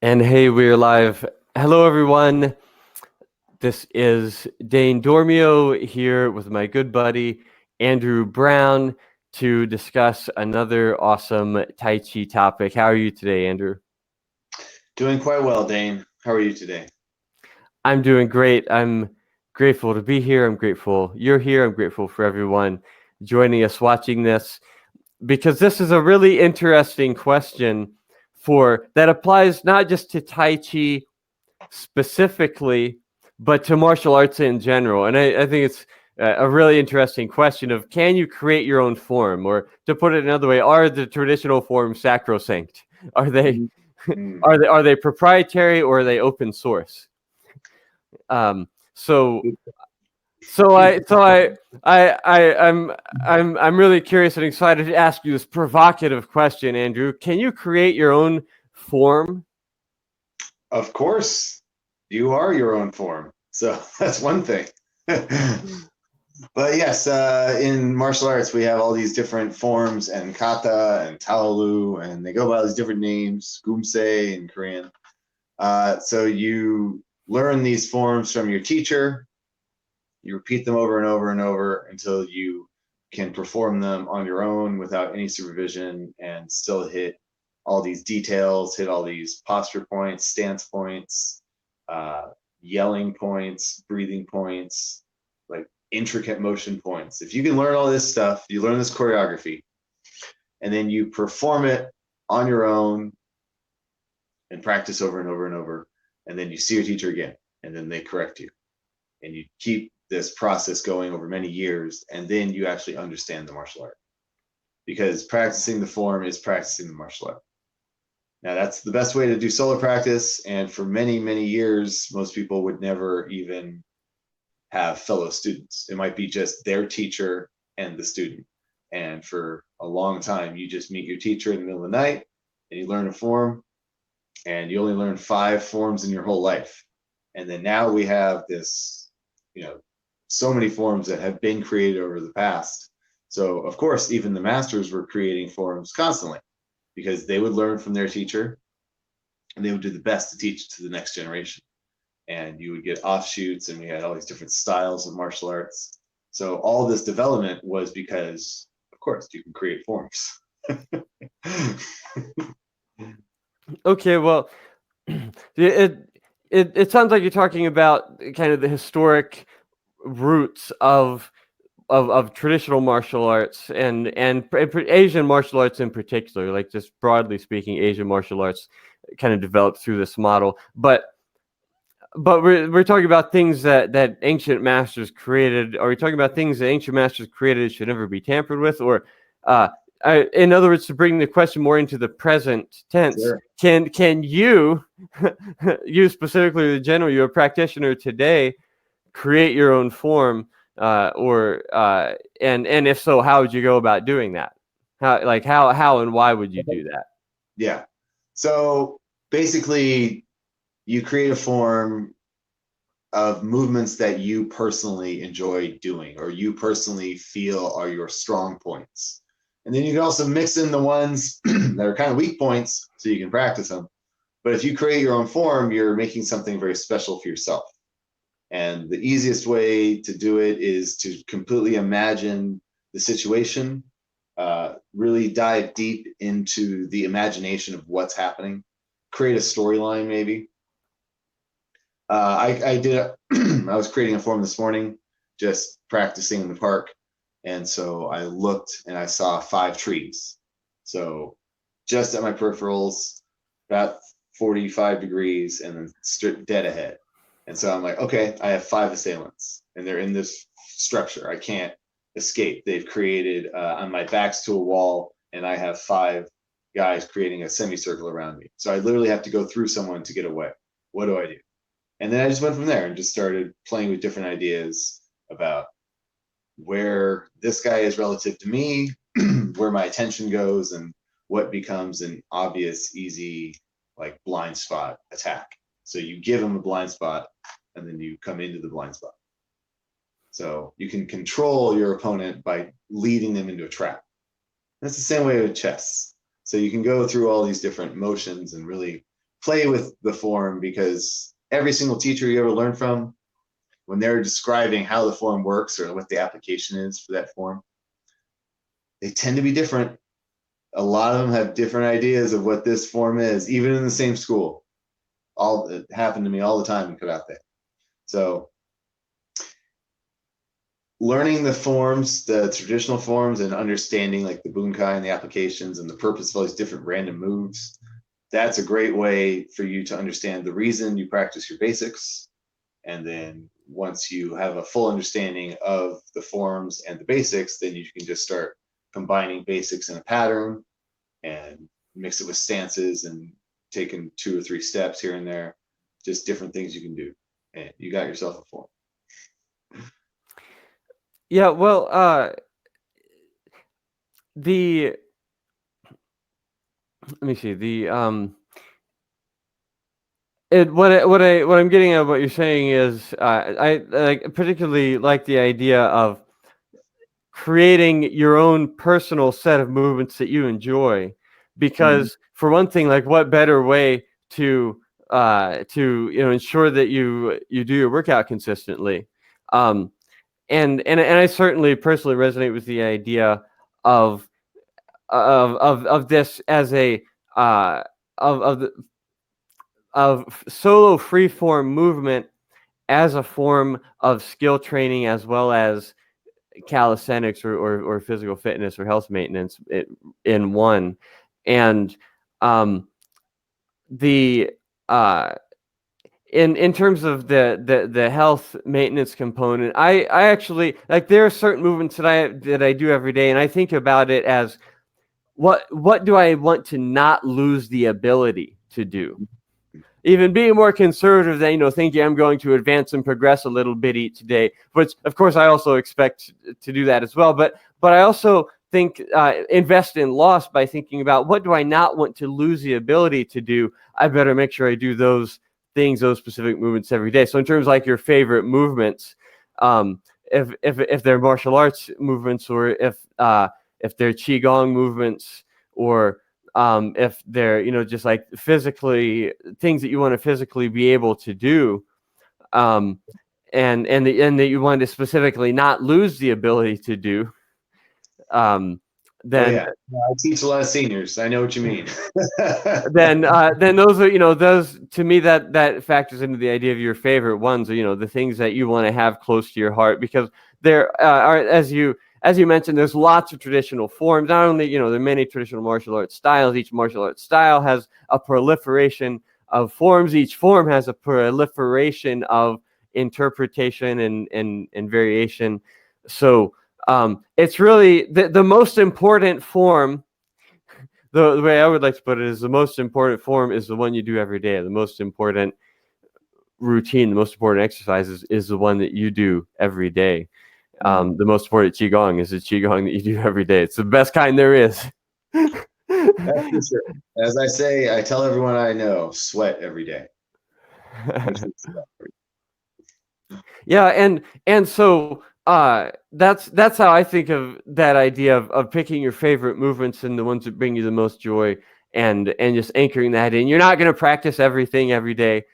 And hey, we're live. Hello, everyone. This is Dane Dormio here with my good buddy Andrew Brown to discuss another awesome Tai Chi topic. How are you today, Andrew? Doing quite well, Dane. How are you today? I'm doing great. I'm grateful to be here. I'm grateful you're here. I'm grateful for everyone joining us watching this because this is a really interesting question for that applies not just to Tai Chi specifically, but to martial arts in general. And I think it's a really interesting question of can you create your own form, or to put it another way, are the traditional forms sacrosanct? Are they Mm. are they proprietary or are they open source? Um, so so I so I'm really curious and excited to ask you this provocative question, Andrew. Can you create your own form? Of course, you are your own form. So that's one thing. But yes, in martial arts, we have all these different forms and kata and taolu, and they go by all these different names, gumse in Korean. So you learn these forms from your teacher. You repeat them over and over and over until you can perform them on your own without any supervision and still hit all these details, hit all these posture points, stance points, uh, yelling points, breathing points, like intricate motion points. If you can learn all this stuff, you learn this choreography, and then you perform it on your own and practice over and over and over, and then you see your teacher again, and then they correct you, and you keep this process going over many years, and then you actually understand the martial art, because practicing the form is practicing the martial art. Now, that's the best way to do solo practice, and for many, many years, most people would never even have fellow students. It might be just their teacher and the student. And for a long time, you just meet your teacher in the middle of the night and you learn a form, and you only learn 5 forms in your whole life. And then now we have this, so many forms that have been created over the past. So, of course, even the masters were creating forms constantly because they would learn from their teacher and they would do the best to teach it to the next generation. And you would get offshoots, and we had all these different styles of martial arts. So all this development was because, of course, you can create forms. Okay, well, it sounds like you're talking about kind of the historic roots of traditional martial arts and Asian martial arts in particular, like just broadly speaking, Asian martial arts kind of developed through this model. But we're talking about things that ancient masters created. Are we talking about things that ancient masters created should never be tampered with, or uh, in other words, to bring the question more into the present tense, Sure. can you, you specifically, the general, you're a practitioner today, create your own form, and if so, how would you go about doing that? How and why would you do that? Yeah. So basically, you create a form of movements that you personally enjoy doing or you personally feel are your strong points. And then you can also mix in the ones that are kind of weak points so you can practice them. But if you create your own form, you're making something very special for yourself. And the easiest way to do it is to completely imagine the situation, really dive deep into the imagination of what's happening, create a storyline maybe. I did. I was creating a form this morning, just practicing in the park, and so I looked and I saw 5 trees. So just at my peripherals, about 45 degrees, and then straight dead ahead. And so I'm like, okay, I have 5 assailants, and they're in this structure. I can't escape. They've created on my back's to a wall, and I have 5 guys creating a semicircle around me. So I literally have to go through someone to get away. What do I do? And then I just went from there and just started playing with different ideas about where this guy is relative to me, where my attention goes, and what becomes an obvious, easy, like blind spot attack. So you give him a blind spot, and then you come into the blind spot. So you can control your opponent by leading them into a trap. That's the same way with chess. So you can go through all these different motions and really play with the form, because every single teacher you ever learn from, when they're describing how the form works or what the application is for that form, they tend to be different. A lot of them have different ideas of what this form is, even in the same school. It happened to me all the time in karate. So learning the forms, the traditional forms, and understanding like the bunkai and the applications and the purpose of all these different random moves, that's a great way for you to understand the reason you practice your basics. And then once you have a full understanding of the forms and the basics, then you can just start combining basics in a pattern and mix it with stances and taking 2 or 3 steps here and there, just different things you can do. And you got yourself a form. Yeah, well, let me see, what I'm getting at what you're saying is, I particularly like the idea of creating your own personal set of movements that you enjoy, because for one thing, like, what better way to ensure that you do your workout consistently. And I certainly personally resonate with the idea of this as a of solo freeform movement as a form of skill training, as well as calisthenics or physical fitness or health maintenance in one. And the in terms of the health maintenance component, I actually, like, there are certain movements that I do every day, and I think about it as, what do I want to not lose the ability to do? Even being more conservative than, thinking I'm going to advance and progress a little bit each day, which of course I also expect to do that as well. But I also think invest in loss by thinking about, what do I not want to lose the ability to do? I better make sure I do those things, those specific movements every day. So in terms of like your favorite movements, if they're martial arts movements, or if they're qigong movements, or if they're just like physically things that you want to physically be able to do, and that you want to specifically not lose the ability to do, then yeah, I teach a lot of seniors. I know what you mean. then those are, those, to me, that factors into the idea of your favorite ones, or the things that you want to have close to your heart, because there are, as you mentioned, there's lots of traditional forms. Not only, there are many traditional martial arts styles. Each martial arts style has a proliferation of forms. Each form has a proliferation of interpretation and variation. So it's really the most important form. The way I would like to put it is, the most important form is the one you do every day. The most important routine, the most important exercise is the one that you do every day. The most important qigong is the qigong that you do every day. It's the best kind there is. That's for sure. As I say, I tell everyone I know, sweat every day. Yeah, and so that's how I think of that idea of picking your favorite movements and the ones that bring you the most joy, and just anchoring that in. You're not going to practice everything every day,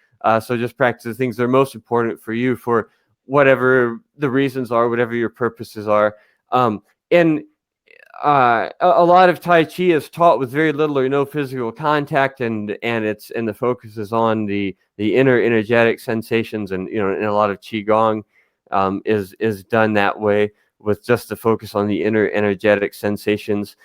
so just practice the things that are most important for you, for whatever the reasons are, whatever your purposes are. And a lot of Tai Chi is taught with very little or no physical contact, and the focus is on the inner energetic sensations, and and a lot of Qigong is done that way, with just the focus on the inner energetic sensations.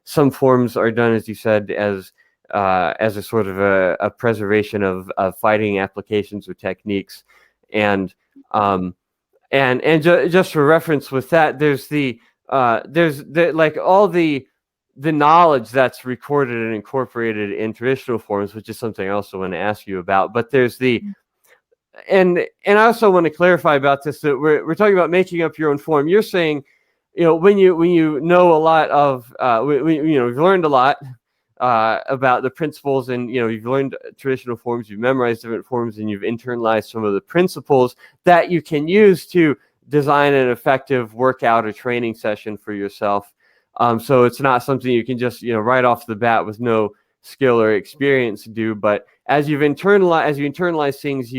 Some forms are done, as you said, as a sort of a preservation of fighting applications or techniques, and just for reference with that, there's like all the knowledge that's recorded and incorporated in traditional forms, which is something I also want to ask you about. But there's and I also want to clarify about this, that we're talking about making up your own form. You're saying, when you know a lot of you've learned a lot about the principles, and you've learned traditional forms, you've memorized different forms, and you've internalized some of the principles that you can use to design an effective workout or training session for yourself. So it's not something you can just right off the bat, with no skill or experience do. But as you internalize things,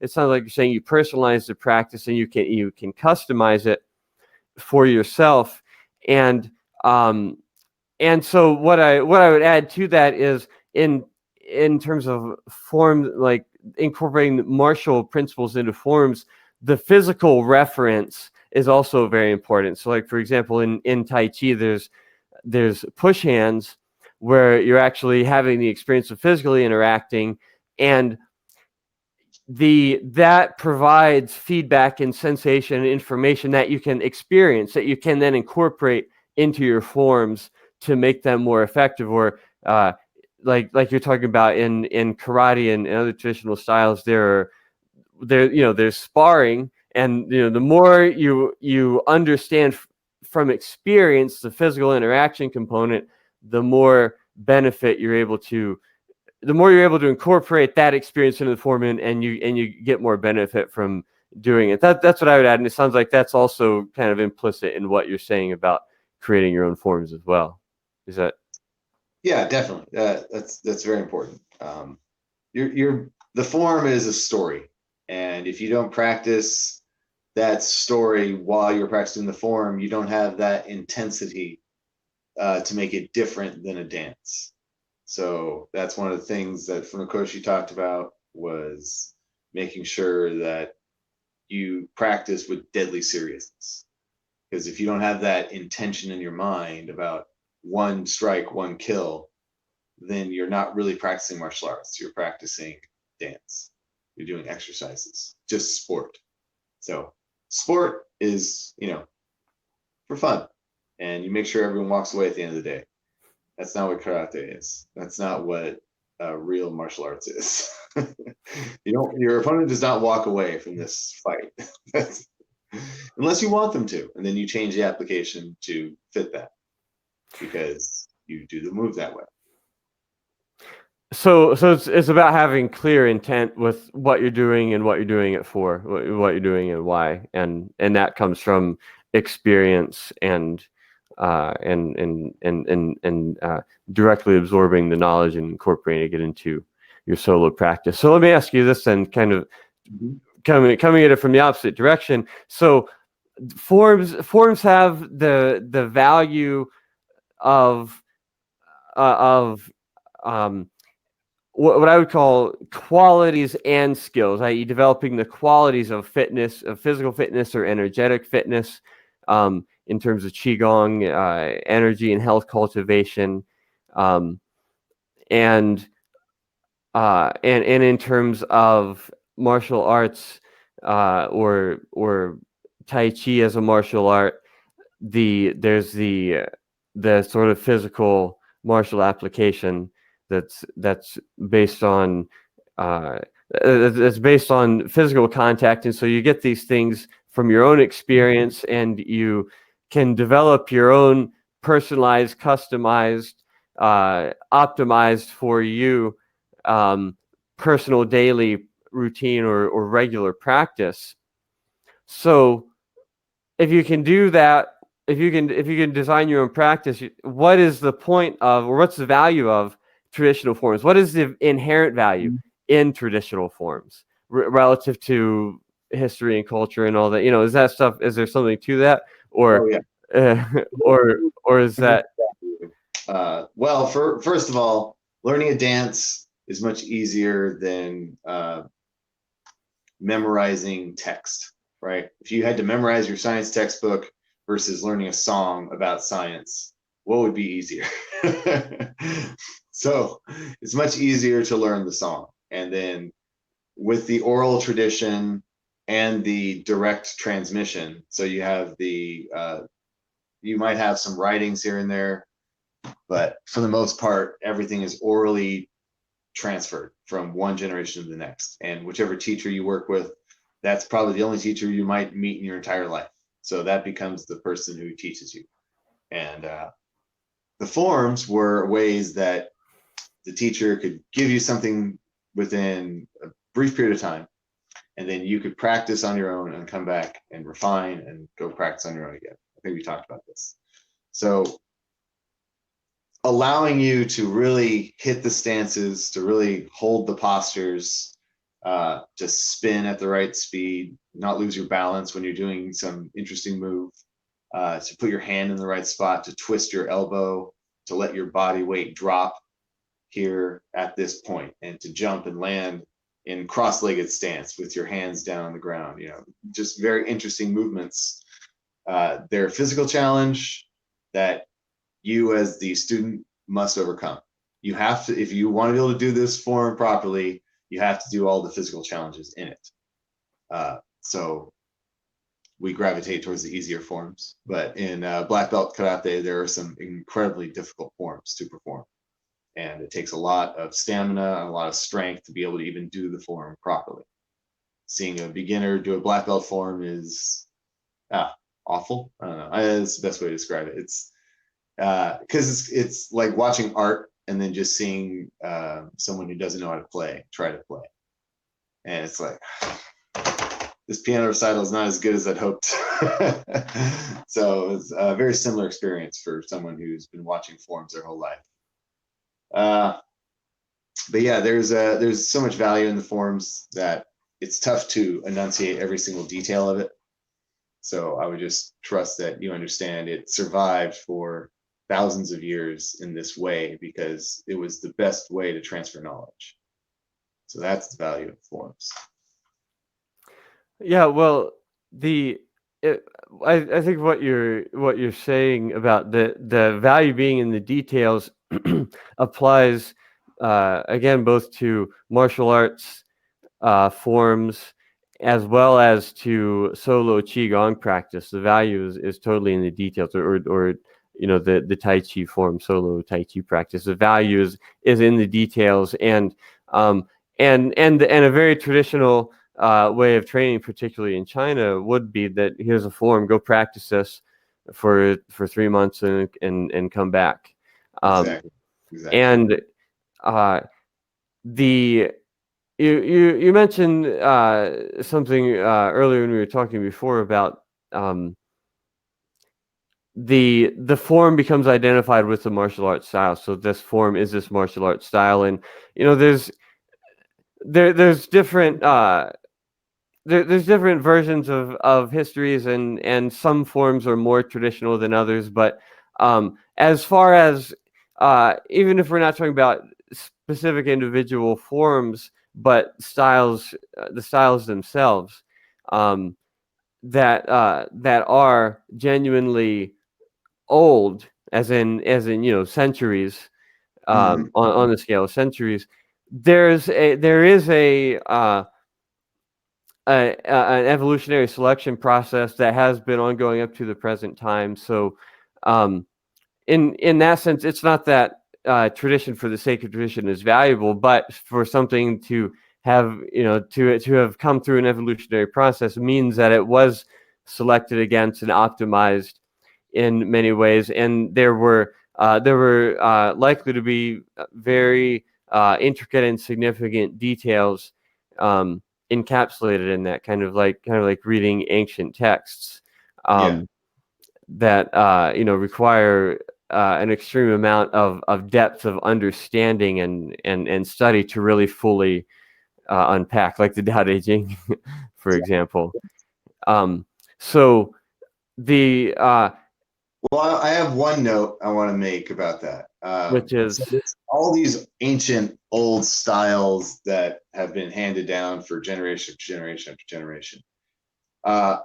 it sounds like you're saying you personalize the practice, and you can customize it for yourself. And and so what I would add to that is, in terms of form, like incorporating martial principles into forms, the physical reference is also very important. So like, for example, in Tai Chi, there's push hands, where you're actually having the experience of physically interacting, and that provides feedback and sensation and information that you can experience, that you can then incorporate into your forms to make them more effective. Or like you're talking about in karate and other traditional styles, there's sparring, and the more you understand from experience the physical interaction component, the more benefit you're able to the more you're able to incorporate that experience into the form, and you get more benefit from doing it. That's what I would add, and it sounds like that's also kind of implicit in what you're saying about creating your own forms as well. Is that? Yeah, definitely. That's very important. The form is a story, and if you don't practice that story while you're practicing the form, you don't have that intensity to make it different than a dance. So that's one of the things that Funakoshi talked about, was making sure that you practice with deadly seriousness. Because if you don't have that intention in your mind about one strike, one kill, then you're not really practicing martial arts. You're practicing dance. You're doing exercises, just sport. So sport is, for fun. And you make sure everyone walks away at the end of the day. That's not what karate is. That's not what real martial arts is. Your opponent does not walk away from this fight. Unless you want them to, and then you change the application to fit that, because you do the move that way. So it's about having clear intent with what you're doing and what you're doing it for, what you're doing and why, and that comes from experience and directly absorbing the knowledge and incorporating it into your solo practice. So let me ask you this, then, kind of coming at it from the opposite direction. So forms have the value of what I would call qualities and skills, i.e., developing the qualities of fitness, of physical fitness or energetic fitness, in terms of qigong, energy and health cultivation, and in terms of martial arts, or Tai Chi as a martial art, there's the sort of physical martial application that's based on physical contact, and so you get these things from your own experience, and you can develop your own personalized, customized, optimized for you, personal daily routine or regular practice. So if you can do that, if you can design your own practice, what is the point of, or what's the value of traditional forms? What is the inherent value in traditional forms relative to history and culture and all that? Is that stuff? Is there something to that, or or is that? Well, first of all, learning a dance is much easier than memorizing text, right? If you had to memorize your science textbook versus learning a song about science, what would be easier? So it's much easier to learn the song. And then with the oral tradition and the direct transmission, so you have you might have some writings here and there, but for the most part, everything is orally transferred from one generation to the next. And whichever teacher you work with, that's probably the only teacher you might meet in your entire life. So that becomes the person who teaches you. And the forms were ways that the teacher could give you something within a brief period of time, and then you could practice on your own and come back and refine and go practice on your own again. I think we talked about this. So allowing you to really hit the stances, to really hold the postures, to spin at the right speed, not lose your balance when you're doing some interesting move, to put your hand in the right spot, to twist your elbow, to let your body weight drop here at this point, and to jump and land in cross-legged stance with your hands down on the ground. Just very interesting movements. They're a physical challenge that you as the student must overcome. You have to, if you want to be able to do this form properly, you have to do all the physical challenges in it. So we gravitate towards the easier forms, but in black belt karate, there are some incredibly difficult forms to perform. And it takes a lot of stamina and a lot of strength to be able to even do the form properly. Seeing a beginner do a black belt form is awful. I don't know. That's the best way to describe it. It's because it's like watching art and then just seeing someone who doesn't know how to play try to play, and it's like this piano recital is not as good as I'd hoped. So it's a very similar experience for someone who's been watching forms their whole life. But yeah, there's so much value in the forms that it's tough to enunciate every single detail of it. So I would just trust that you understand it survived for thousands of years in this way because it was the best way to transfer knowledge. So that's the value of forms. Yeah, well, I think what you're saying about the value being in the details applies again both to martial arts forms as well as to solo qigong practice. The value is totally in the details, or the Tai Chi form, solo Tai Chi practice. The value is in the details, and a very traditional way of training, particularly in China, would be that here's a form, go practice this for 3 months and come back. Exactly. And the you mentioned something earlier when we were talking before about the form becomes identified with the martial arts style. So this form is this martial arts style, and there's different there's different versions of histories, and some forms are more traditional than others. But as far as even if we're not talking about specific individual forms, but styles, the styles themselves, that are genuinely old, as in centuries, on the scale of centuries. There is an evolutionary selection process that has been ongoing up to the present time. So, in that sense, it's not that tradition for the sake of tradition is valuable, but for something to have to have come through an evolutionary process means that it was selected against and optimized in many ways, and there were likely to be very intricate and significant details encapsulated in that, kind of like reading ancient texts that require an extreme amount of depth of understanding and study to really fully unpack, like the Tao Te Ching, for example. So the well, I have one note I want to make about that, which is so all these ancient old styles that have been handed down for generation after generation after generation. The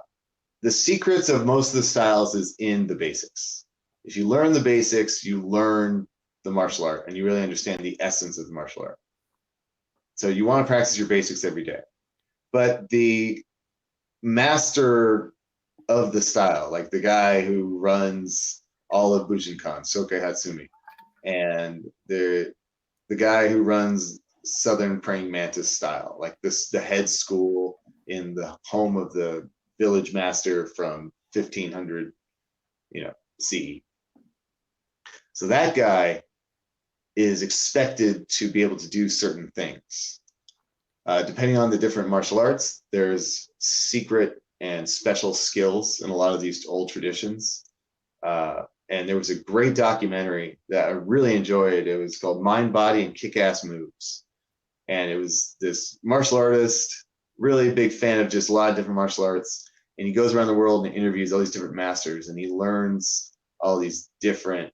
secrets of most of the styles is in the basics. If you learn the basics, you learn the martial art, and you really understand the essence of the martial art. So you want to practice your basics every day. But the master of the style, like the guy who runs all of Bujinkan, Soke Hatsumi, and the guy who runs Southern Praying Mantis style, like the head school in the home of the village master from 1500, CE. So that guy is expected to be able to do certain things. Depending on the different martial arts, there's secret and special skills in a lot of these old traditions. And there was a great documentary that I really enjoyed. It was called Mind, Body, and Kick-Ass Moves. And it was this martial artist, really big fan of just a lot of different martial arts. And he goes around the world and interviews all these different masters, and he learns all these different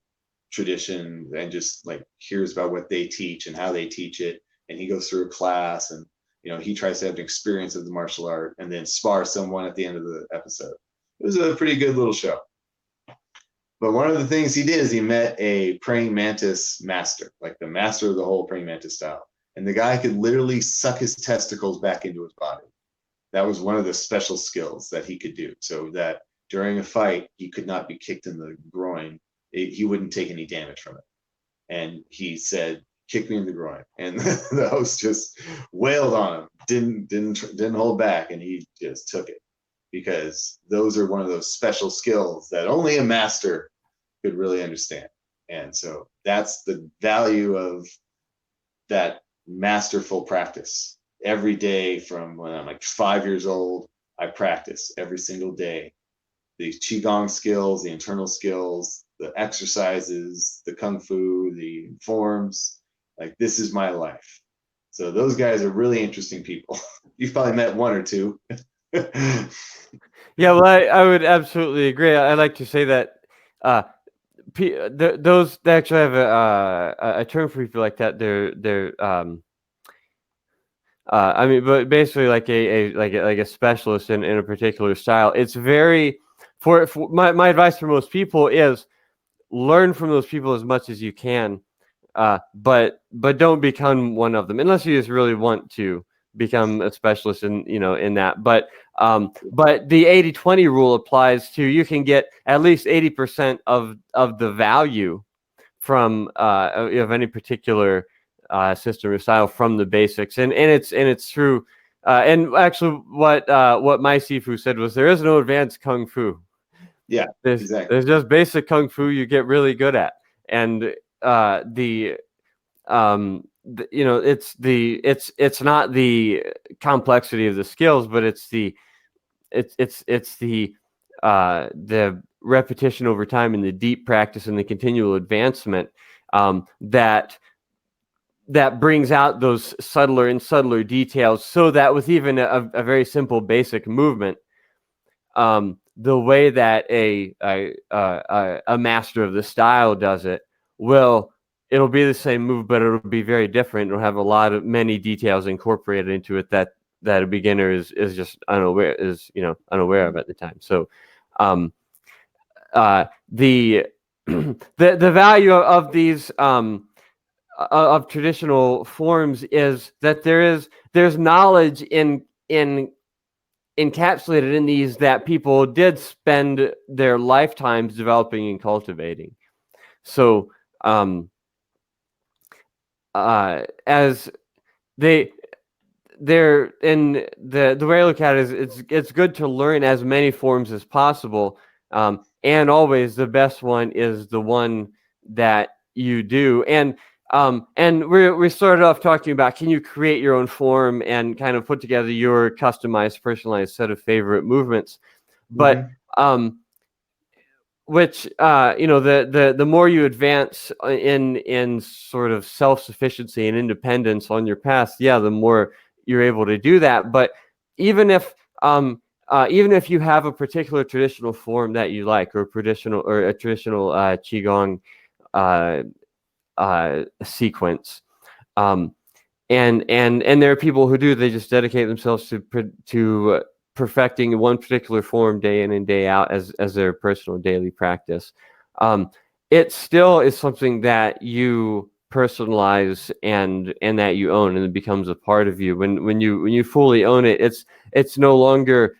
traditions and just like hears about what they teach and how they teach it. And he goes through a class, and he tries to have an experience of the martial art and then spar someone at the end of the episode. It was a pretty good little show. But one of the things he did is he met a praying mantis master, like the master of the whole praying mantis style. And the guy could literally suck his testicles back into his body. That was one of the special skills that he could do, so that during a fight, he could not be kicked in the groin. He wouldn't take any damage from it. And he said, "Kick me in the groin." And the host just wailed on him, didn't hold back, and he just took it, because those are one of those special skills that only a master could really understand. And so that's the value of that masterful practice. Every day from when I'm like 5 years old, I practice every single day. The Qigong skills, the internal skills, the exercises, the Kung Fu, the forms, like this is my life. So those guys are really interesting people. You've probably met one or two. Yeah, well, I would absolutely agree. I like to say that those they actually have a term for people like that. They're I mean, but basically like a specialist in a particular style. It's very for my advice for most people is learn from those people as much as you can, but don't become one of them unless you just really want to become a specialist in that. But the 80-20 rule applies to, you can get at least 80% of the value from of any particular system or style from the basics, and it's true. And actually, what my Sifu said was, there is no advanced kung fu. Yeah, exactly. There's just basic kung fu you get really good at, and it's not the complexity of the skills, but it's the repetition over time and the deep practice and the continual advancement that brings out those subtler and subtler details, so that with even a very simple basic movement, the way that a master of the style does it, it'll be the same move, but it'll be very different. It'll have many details incorporated into it that a beginner is just unaware of at the time. So the the value of these of traditional forms is that there's knowledge encapsulated in these that people did spend their lifetimes developing and cultivating. So as they're in the way I look at it is, it's good to learn as many forms as possible, and always the best one is the one that you do. And we started off talking about, can you create your own form and kind of put together your customized, personalized set of favorite movements? But which the more you advance in sort of self-sufficiency and independence on your path, the more you're able to do that. But even if you have a particular traditional form that you like, or a traditional qigong sequence, and there are people who they just dedicate themselves to perfecting one particular form day in and day out as their personal daily practice. It still is something that you personalize and that you own, and it becomes a part of you. When you fully own it, it's no longer,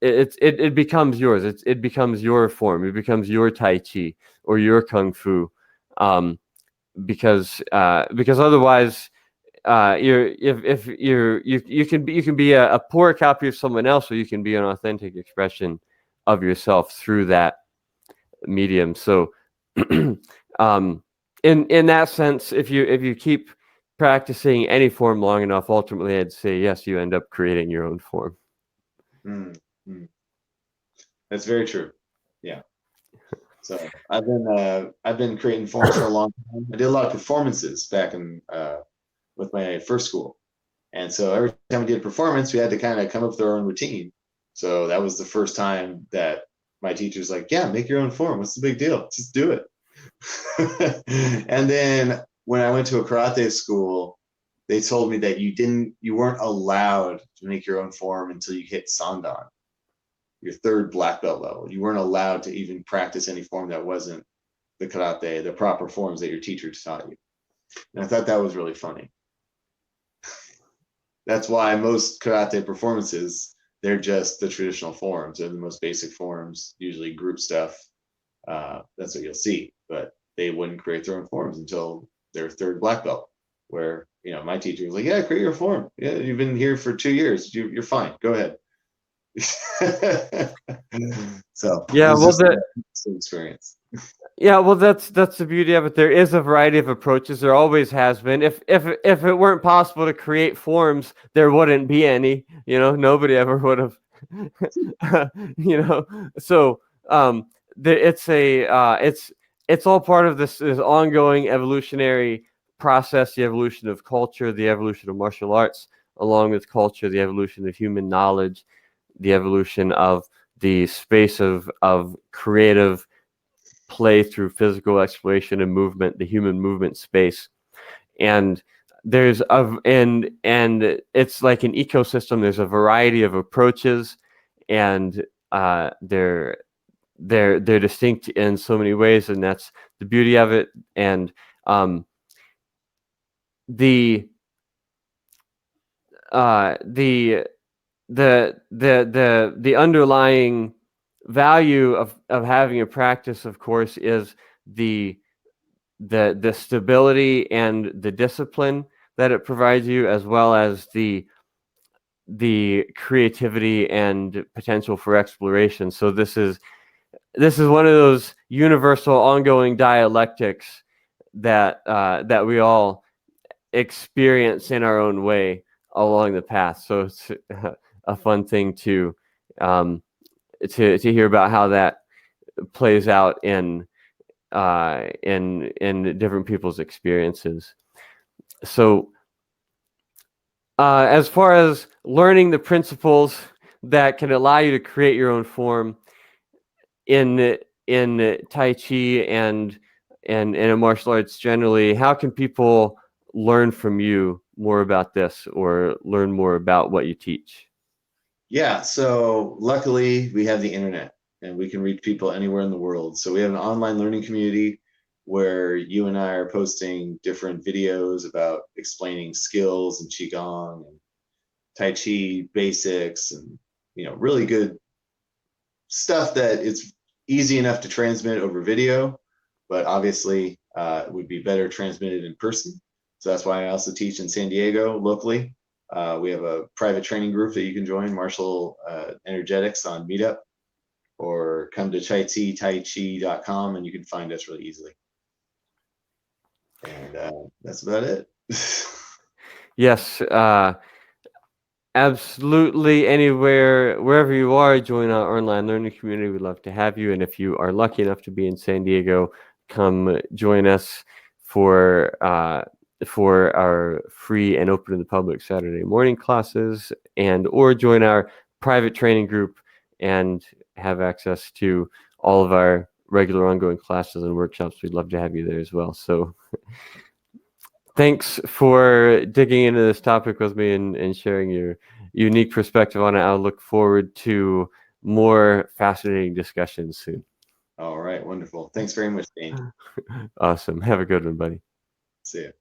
it becomes yours. It becomes your form. It becomes your Tai Chi or your Kung Fu, because otherwise, you can be a poor copy of someone else, or you can be an authentic expression of yourself through that medium. So in that sense, if you keep practicing any form long enough, ultimately I'd say yes, you end up creating your own form. That's very true. Yeah. So I've been creating forms for a long time. I did a lot of performances back in with my first school, and so every time we did a performance, we had to kind of come up with our own routine. So that was the first time that my teacher's like, "Yeah, make your own form. What's the big deal? Just do it." And then when I went to a karate school, they told me that you weren't allowed to make your own form until you hit Sandan, your third black belt level. You weren't allowed to even practice any form that wasn't the karate, the proper forms that your teacher taught you. And I thought that was really funny. That's why most karate performances, they're just the traditional forms. They're the most basic forms, usually group stuff. That's what you'll see. But they wouldn't create their own forms until their third black belt, where, my teacher was like, "Yeah, create your form. Yeah, you've been here for 2 years. You're fine. Go ahead." So it Yeah, was well, just an experience. yeah, well, that's the beauty of it. There is a variety of approaches. There always has been. If it weren't possible to create forms, there wouldn't be any. Nobody ever would have. So it's all part of this ongoing evolutionary process, the evolution of culture, the evolution of martial arts, along with culture, the evolution of human knowledge, the evolution of the space of creative play through physical exploration and movement, the human movement space. And it's like an ecosystem. There's a variety of approaches, and they're distinct in so many ways, and that's the beauty of it. And the the the underlying value of having a practice, of course, is the stability and the discipline that it provides you, as well as the creativity and potential for exploration. So this is one of those universal ongoing dialectics that we all experience in our own way along the path. So it's a fun thing to hear about how that plays out in different people's experiences. So as far as learning the principles that can allow you to create your own form in Tai Chi and in martial arts generally, how can people learn from you more about this or learn more about what you teach? Yeah, so luckily we have the internet and we can reach people anywhere in the world. So we have an online learning community where you and I are posting different videos about explaining skills and qigong and tai chi basics, and really good stuff that it's easy enough to transmit over video, but obviously it would be better transmitted in person. So that's why I also teach in San Diego locally. We have a private training group that you can join, Martial Energetics, on Meetup, or come to taichi.com and you can find us really easily. And that's about it. Yes, absolutely. Anywhere, wherever you are, join our online learning community. We'd love to have you. And if you are lucky enough to be in San Diego, come join us for our free and open to the public Saturday morning classes, or join our private training group and have access to all of our regular ongoing classes and workshops. We'd love to have you there as well. So thanks for digging into this topic with me and sharing your unique perspective on it. I'll look forward to more fascinating discussions soon. All right, wonderful. Thanks very much, Dane. Awesome. Have a good one, buddy. See you.